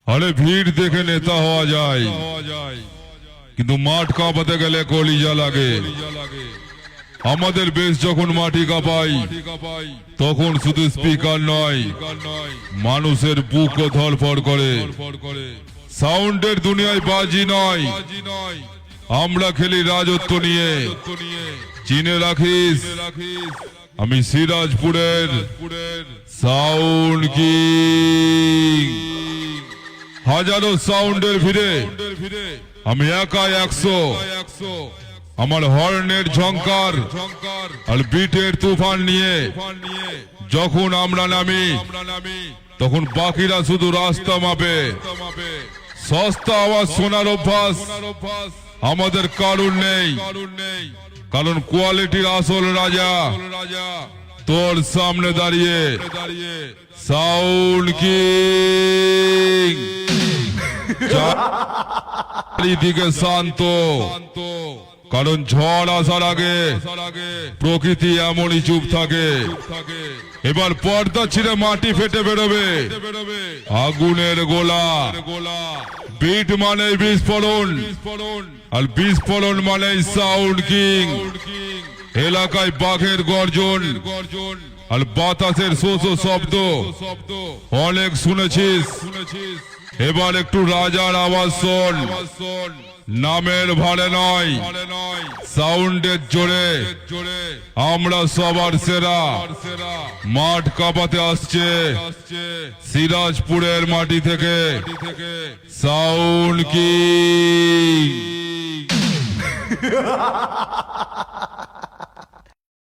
আরে ভিড় দেখে নেতা হওয়া যায়, কিন্তু মাঠ কাঁপাতে গেলে কলিজা লাগে। আমাদের বেশ যখন মাটি কাঁপাই তখন শুধু স্পিকার নয়, মানুষের বুকও ধড়ফড় করে। সাউন্ডের দুনিয়ায় বাজি নয়, আমরা খেলি রাজত্ব নিয়ে। চিনে রাখিস, আমি সিরাজপুরের সাউন্ড কিং। হাজারো সাউন্ডের ভিড়ে আমি একাই 100। আমার হর্নের ঝংকার আর বিটের তুফান নিয়ে যখন আমরা নামি, তখন বাকিরা শুধু রাস্তা মাপে। সস্তা আওয়াজ শোনার অভ্যাস আমাদের কারণ নেই, কারণ কোয়ালিটির আসল রাজা তোর সামনে দাঁড়িয়ে সাউন্ড কিং। চারিদিকে শান্ত, কারণ ঝড় আসার আগে প্রকৃতি এমনই চুপ থাকে। এবার পর্দা ছিঁড়ে মাটি ফেটে বেরোবে আগুনের গোলা। বিট মানে বিস্ফোরণ, আর বিস্ফোরণ মানে সাউন্ড কিং। এলাকায় বাঘের গর্জন আর বাতাসের শোষ শব্দ অনেক শুনেছিস। এবার একটু রাজার আওয়াজ শোন। নামের ভারে নয়, সাউন্ডের জোরে আমরা সবার সেরা। মাঠ কাঁপাতে আসছে সিরাজপুরের মাটি থেকে সাউন্ড কিং।